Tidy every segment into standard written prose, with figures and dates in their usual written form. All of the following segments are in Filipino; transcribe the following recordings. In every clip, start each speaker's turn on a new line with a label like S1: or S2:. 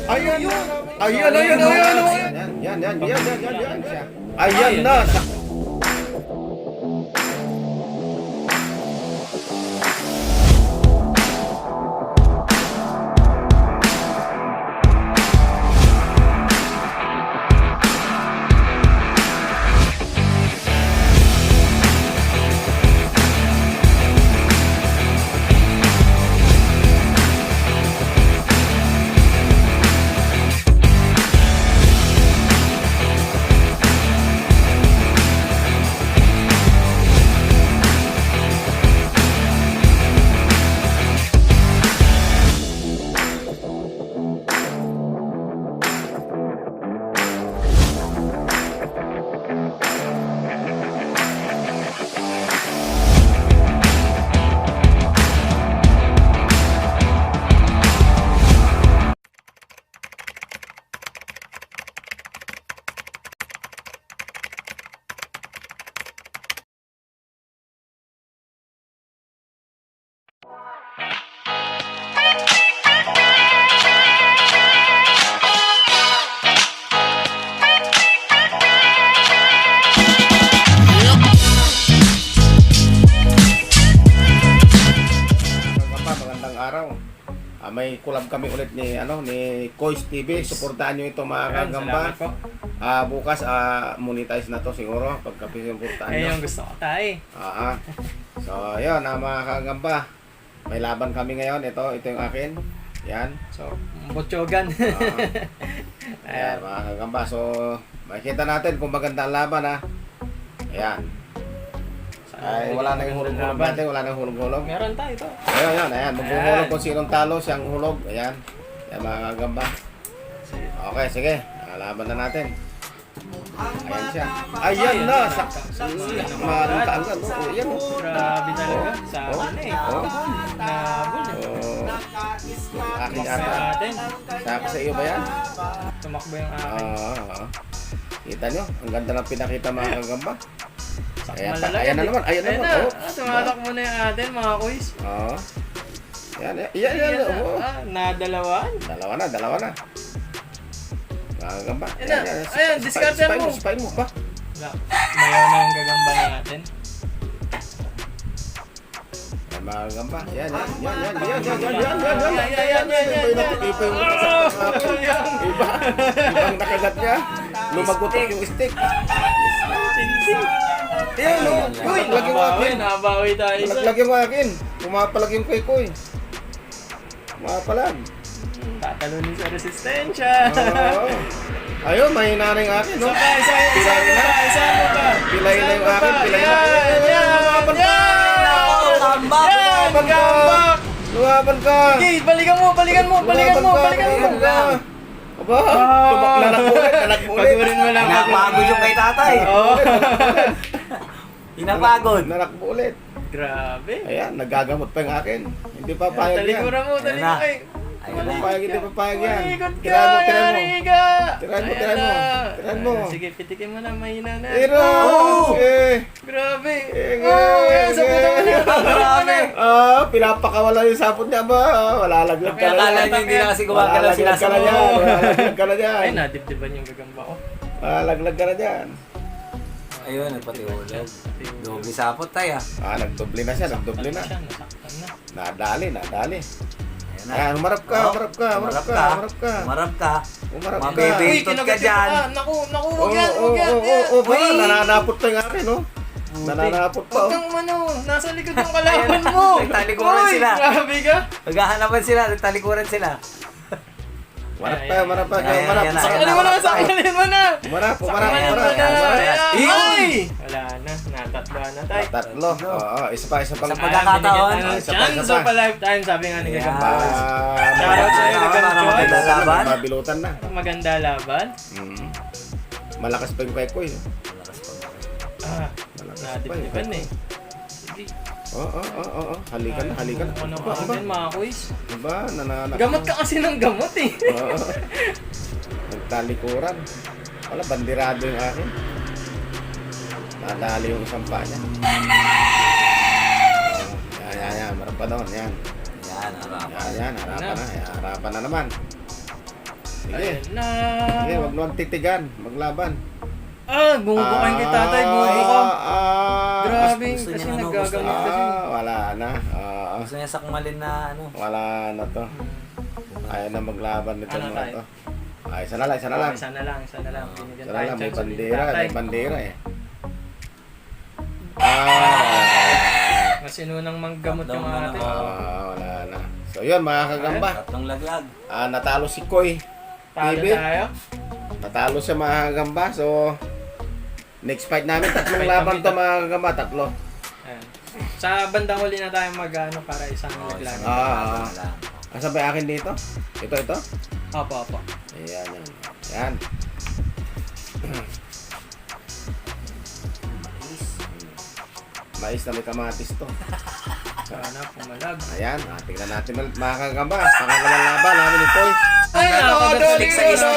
S1: Ayan, ayan, ayan, ayan, yan. Ayan na. Magandang araw. May collab kami ulit ni Kois TV. Suportahan niyo ito mga kagamba. Bukas monetize na to siguro pagka suportahan niyo.
S2: Yung gusto ko tayo.
S1: So, ayun mga kagamba. May laban kami ngayon. Ito yung akin. Yan.
S2: So, botyogan.
S1: Ayan mga kagamba. So, makikita natin kung maganda ang laban Ayan. Ay, wala na yung hulog-hulog natin, wala na yung hulog-hulog.
S2: Meron tayo ito.
S1: Ayan. Maghuhulog kung sinong talo, siyang hulog. Ayan. Ayan mga kagamba. Okay, sige. Laban na natin. Ayan siya. Ayan na! Malang kaagad. Ayan o.
S2: Grabe talaga. Sa akin Nabol.
S1: Akin
S2: Sa
S1: ata.
S2: atin.
S1: Sa iyo ba yan?
S2: Tumakbo yung akin.
S1: Kita nyo, ang ganda ng pinakita mga kagamba.
S2: Malalaki.
S1: Ayan na naman.
S2: Tumatak mo na yung atin mga kuys.
S1: Ayan.
S2: Nadalawan.
S1: Dalawa na. Kagamba.
S2: Ayan, discarded mo.
S1: Spy mo ba?
S2: Mayaw na yung gagamba natin.
S1: Ayan mga kagamba. Yan. Ibang nakagat niya. Lumagutok yung stick. Ayan o. Malaglag yung akin.
S2: Nabawi tayo sa.
S1: Malaglag yung akin. Pumapalag yung koy. Pumapalag.
S2: Tatalunin sa resistensya.
S1: Ayun, mahina na yung akin, no?
S2: Isa mo ba?
S1: Pilay na yung akin, pilay na. Lumaban ka!
S2: Okay, balikan mo.
S1: Aba, tumak nanak mo ulit.
S2: Pagurin mo lang.
S3: Pinapagod yung kay tatay. Pinapagod.
S1: Nanak mo ulit.
S2: Grabe.
S1: Ayan, nagagamot pa yung akin. Hindi pa payag yan.
S2: Talikuran mo.
S3: Ayun na.
S1: Hindi pa payag yan.
S2: Ikot ka,
S1: Tiran mo.
S2: Yariga.
S1: Tiran mo.
S2: Sige, pitikin mo na, mahina na.
S1: Tira!
S2: Grabe.
S1: Sa
S2: puto mo na.
S3: Grabe.
S1: Pinapakawala yung sapot niya ba? Walalaglag ka na
S3: Akala
S1: yan.
S3: niyo hindi na kasi gumagalaw sila sa
S1: Walalaglag ka na dyan.
S2: Ay, nadibdiban yung gagamba ko.
S1: Walalaglag ka na dyan.
S3: Ayun, nagpatiulag. Doble sapot tayo.
S1: Nagdoble na siya.
S2: Nasaktan na.
S1: Nadali.
S3: Ayan na.
S1: Ayan, umarap ka.
S3: Umarap ka.
S1: Umarap ka.
S3: Mabebe. Ikot ka dyan.
S2: Naku, wag yan.
S1: Nananapot pa yung akin, no? Nananapot pa,
S2: Huwag kang nasa likod ng kalaban mo.
S3: Nagtalikuran sila.
S2: Grabe ka.
S3: Magahanapan sila, nagtalikuran sila.
S1: Umarap pa.
S3: Ayan na.
S2: Sakalin mo na.
S1: Umarap.
S2: Ay! Wala na, natatlo na tayo.
S1: Tatlo. Oo, isa pa.
S3: Sa pagkakataon.
S2: Chance of a lifetime, sabi nga ni Gagamba.
S1: Shoutout
S2: sa'yo,
S3: Maganda laban.
S1: Mabilutan na.
S2: Maganda laban.
S1: Malakas pa yung kay Koy.
S2: Nadibdiban eh. Sige.
S1: Oo. Halikan.
S2: Ano ka din mga kuys?
S1: Diba?
S2: Gamot ka kasi ng gamot eh.
S1: Oo. Nagtalikuran. Wala, bandirado yung akin. Nadali yung isang paa niya. Yan. Marap pa doon. Yan.
S3: Yan, harap.
S1: Harapan na naman. Sige.
S2: Ayan na.
S1: Sige, wag mo ang titigan. Maglaban.
S2: Bumubukain kay tatay. Bumubuka. Grabe,
S3: gusto
S2: kasi
S3: niya, ano,
S2: nagagamot kasi.
S1: Wala na.
S3: Gusto niya sakmalin na ano.
S1: Wala na to. Ayaw na maglaban nito
S2: Ano
S1: mga
S2: tayo?
S1: to. Ay, isa na lang, isa na lang.
S2: Isa na lang, isa na lang. Binigyan
S1: Isa na
S2: tayo
S1: lang, may
S2: chance ulit ni
S1: bandera.
S2: tatay.
S1: May bandera eh.
S2: Masinunang manggamot yung
S3: Lockdown na
S2: ate.
S3: naman.
S1: Wala na. So yun mga kagamba.
S3: Tatlong laglag.
S1: Natalo si Koy.
S2: Talo
S1: TV.
S2: tayo.
S1: Natalo siya mga kagamba. So, next fight namin, tatlong
S2: Fight
S1: laban
S2: kami,
S1: to mga kagamba. Tatlo.
S2: Ayan. Sa bandang huli na tayo mag-ano para isang
S3: Oh,
S2: naglag.
S3: isang laban lang.
S1: Asa ba yung akin dito? Ito.
S2: Opo.
S1: Ayan, yan. Ayan. Mais na may kamatis to.
S2: Sana pumalag.
S1: Ayan, tingnan natin ulit mga kagamba. Pangalawang laban namin ni Koy.
S2: Ay, nakakagalik sa isla.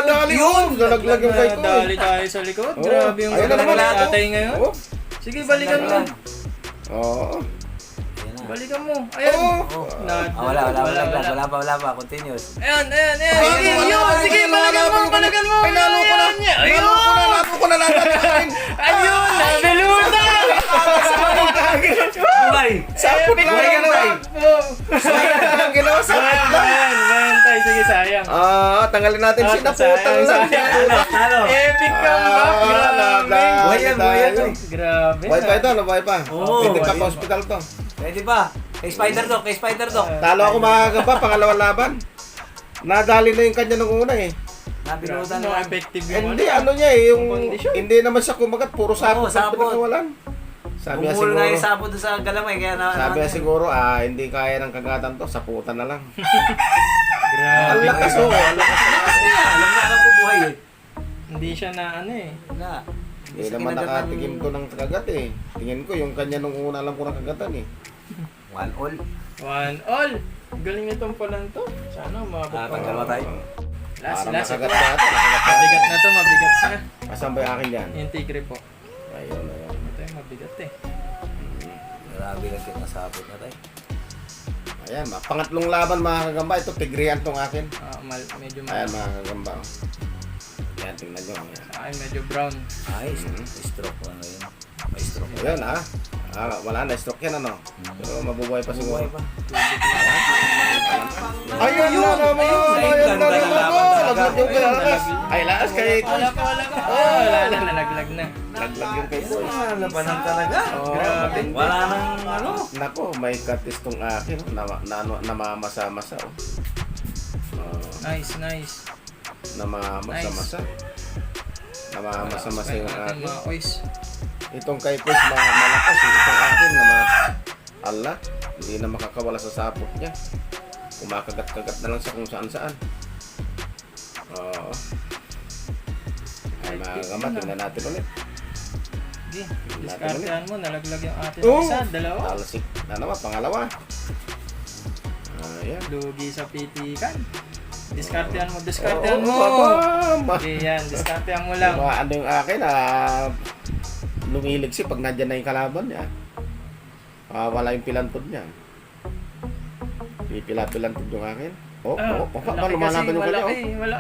S1: Dali yun! Nalaglag yung kay Koy.
S2: Dali tayo sa likod.
S1: Oo.
S2: Grabe yung
S1: Ayun na
S2: gagawin
S1: naman
S2: ni
S1: ako.
S2: tatay ngayon.
S1: Oo.
S2: Sige, balikan mo.
S1: Oo.
S3: Ayan na.
S2: Balikan mo. Ayan.
S3: Oh. Wala pa. Continuous.
S2: Ayan. Sige, yun. Sige, balikan mo.
S1: Ay, nalo ko na.
S2: Ayun.
S1: Nalo ko na natin.
S2: Ayun, nabiluta.
S3: Buhay!
S1: Sapot lang
S2: Bigyan
S1: ang ginawa. Ang ginawa, sapot lang.
S2: Man, tayo. Sige, sayang.
S1: Tanggalin natin si Naputan
S2: sayang,
S1: lang.
S2: sayang.
S3: Talo!
S2: Epic comeback. Grabe.
S3: Buhay yan.
S2: Grabe.
S1: Buhay pa ito, buhay pa.
S3: Oo,
S1: Pwede pa
S3: buhay
S1: pa
S3: pa.
S1: hospital to.
S3: Pwede ba? Kay Spider Dog.
S1: Talo ako mga kagamba, pangalawang laban. Nadali na yung kanya nung una eh.
S3: Nabinutan
S2: Ano,
S3: na.
S2: effective yung
S1: Hindi, ano niya eh, yung
S2: Kondisyon.
S1: hindi naman siya kumagat, puro sapot.
S3: sapot.
S1: Pinakawalan. Sabi niya
S3: Bumul nga yung
S1: siguro,
S3: sapo doon sa galamay. Kaya na...
S1: sabi niya siguro, hindi kaya ng kagatan to, saputan na lang.
S2: Grabe.
S1: Ang lakas oh, ang lakas.
S3: Alam na alam ko buhay eh.
S2: Hindi siya na ano eh.
S3: Wala.
S1: Hindi naman nakatigim to ng kagat eh. Tingin ko, yung kanya nung una alam ko ng kagatan eh.
S3: 1-all.
S2: 1-all. Galing nitong pulan to. Sana umabot pa.
S3: Dalawa tayo.
S2: Last.
S1: Parang nakagat na ito,
S2: Mabigat na to, mabigat na.
S1: Asan ba yung akin yan?
S2: Yung tigre po.
S1: Ayun.
S2: Ito yung mabigat eh.
S3: Grabe lang kita sapot na tayo.
S1: Ayan, pangatlong laban mga kagamba, ito tigrian tong akin.
S2: Medyo
S1: Ayan mga kagamba. Ayan, tingnan nyo. Ayan.
S2: Sa akin medyo brown.
S3: Ay, stroke ko ano yun. May stroke.
S1: Ayun wala na, stroke yan ano. Pero mabubuhay pa siguro.
S3: Buhay pa.
S1: Ayun na naman! Ayun na naman! Laglag yung kay Aras. Ay, laas kay
S2: Wala pa. Wala na, nalaglag na.
S1: Laglag yung kay Boy.
S3: Labanan talaga.
S2: Grabe.
S3: Wala nang ano.
S1: Nako, may katis tong akin. Namamasa-masa.
S2: Nice.
S1: Namamasa-masa. Namamasa-masa yung
S2: Natin
S1: akin.
S2: mga koys.
S1: Itong kay Boy, malakas. Itong akin, ala, hindi na makakawala sa sapot niya. Kumakagat-kagat na lang siya kung saan-saan. Oo. Ay mga kamat, tingnan natin ulit.
S2: Sige, diskartehan mo. Nalaglag yung atin.
S1: Oo.
S2: Isa, dalawa.
S1: Talasik na naman, pangalawa. Ayan.
S2: Lugi sa pitikan. Diskartehan mo.
S1: Papa!
S2: Okay, yan. Diskartehan mo lang.
S1: Ano yung akin, lumilig siya pag nandyan na yung kalaban niya. Wala yung pilantod niya. Pipila-pilantod yung akin. Lumalaban yung kanya.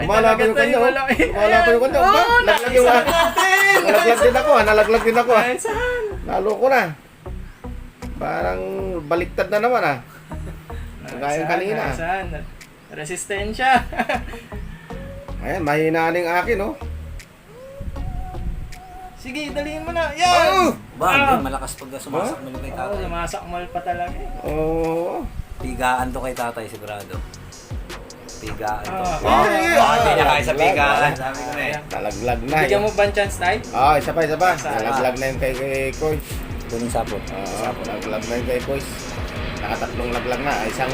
S1: Lumalaban yung kanya. Lumalaban yung kanya. Nalaglag yung akin. Nalaglag din ako.
S2: Ay, saan?
S1: Lalo ko na. Parang baliktad na naman Kagaya kanina.
S2: Saan? Resistensya.
S1: Ayan, mahina na yung akin
S2: Sige, daliin mo na. Yan!
S3: Hindi, malakas pag sumasak mo kay
S2: Oo,
S3: tatay.
S2: sumasakmal pa talaga eh.
S1: Oo.
S3: Pigaan to kay tatay sigurado. Pigaan to.
S1: Hindi
S3: niya kaya sa pigaan. Sabi ko na eh.
S1: Nalaglag na.
S2: Bigyan mo ba ang chance, Tay?
S1: Isa pa. Nalaglag na yung kay Koy.
S3: Kuning sapot.
S1: Nalaglag na yung kay Koy. Nakatatlong laglag na. Isang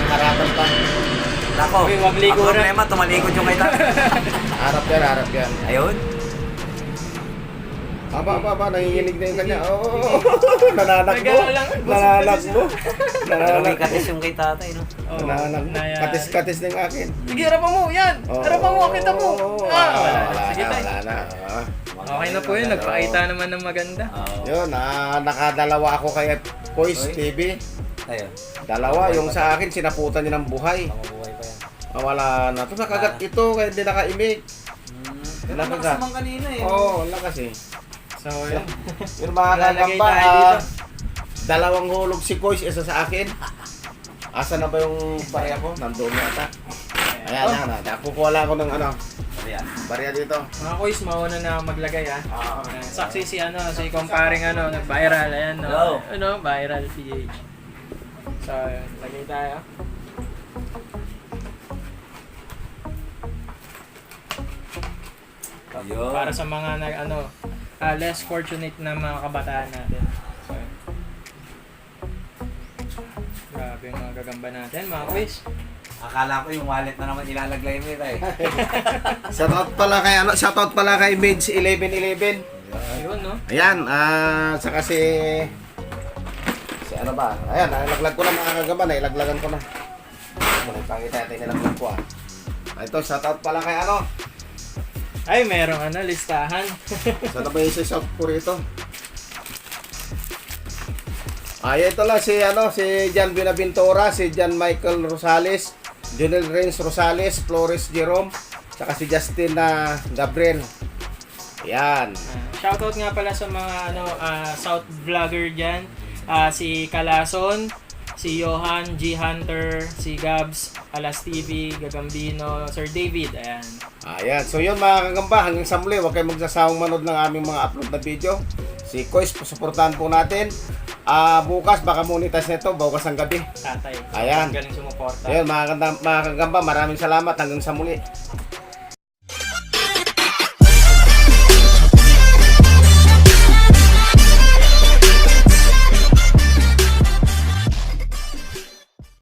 S1: harapan pa.
S3: Nako,
S2: Uy, wag liguran.
S3: ang problema, tumalikod yung kay tatay.
S1: Harap yan.
S3: Ayun.
S1: Nanginginig na yung kanya. Nananakbo.
S2: Nagano lang.
S1: Nananakbo.
S3: Pero may katis yung kay tatay, no?
S2: Oo,
S1: Nananakbo.
S2: naya-
S1: Katis-katis na yung akin.
S2: Sige, harapan mo. Yan. Harapan mo. Kita mo. Wala na. Sige, Tay.
S1: Wala na.
S2: Okay na po yun. Nagpakita naman ng maganda.
S1: Yun, nakadalawa ako kay Kois
S3: Oy.
S1: TV.
S3: Ayun.
S1: Dalawa, yung sa akin, sinaputan niya ng buhay.
S3: Mabuhay pa yan.
S1: Wala na. Ito nakagat ito, kaya hindi nakaimig.
S3: Pero lakas naman kanina eh.
S1: Oo, lakas eh.
S2: So, yun.
S1: Yung mga
S2: Lalagay
S1: kagamba,
S2: tayo dito.
S1: dalawang hulog si Kois, isa sa akin. Asa na ba yung barya ko? Nandun yata. Ayan, ayan. Nakukuha lang ako ng ano, barya dito.
S2: Mga kuys, mauna na maglagay ah. Saksi si comparing nag-viral, ayan no.
S3: Hello.
S2: Viral PH. So, yun, lagay tayo.
S3: Ayun.
S2: Para sa mga less fortunate na mga kabataan natin. So, yun. Grabe yung mga gagamba natin, mga kuys.
S3: Akala ko yung wallet na naman ilalagay mo ito eh.
S1: Shoutout pala kay Mage 1111.
S2: Ayun, no?
S1: Ayan, saka si ano ba? Ayan, nalaglag ko na mga kagamba, nailaglagan ko na. Pangita natin nilaglag ko ah. Ito, shoutout pala kay
S2: Ay, merong listahan.
S1: Saan na ba yung shout ko rito? Ito lang si Jan Binaventura, si Jan Michael Rosales, Junel Renz Rosales, Flores Jerome, saka si Justin Gabriel. Ayan.
S2: Shoutout nga pala sa mga South vlogger dyan. Si Calason, si Johan, G. Hunter, si Gabs, Alas TV, Gagambino, Sir David. Ayan.
S1: Ayan. So yun mga kagamba, hanggang sa muli, huwag kayong magsasawang manood ng aming mga upload na video. Si Kois, suportahan po natin. Bukas, baka monetize nito, bukas ang gabi.
S2: Tatay.
S1: Ayan.
S2: Galing sumuporta.
S1: Ayun mga kagamba, maraming salamat. Hanggang sa muli.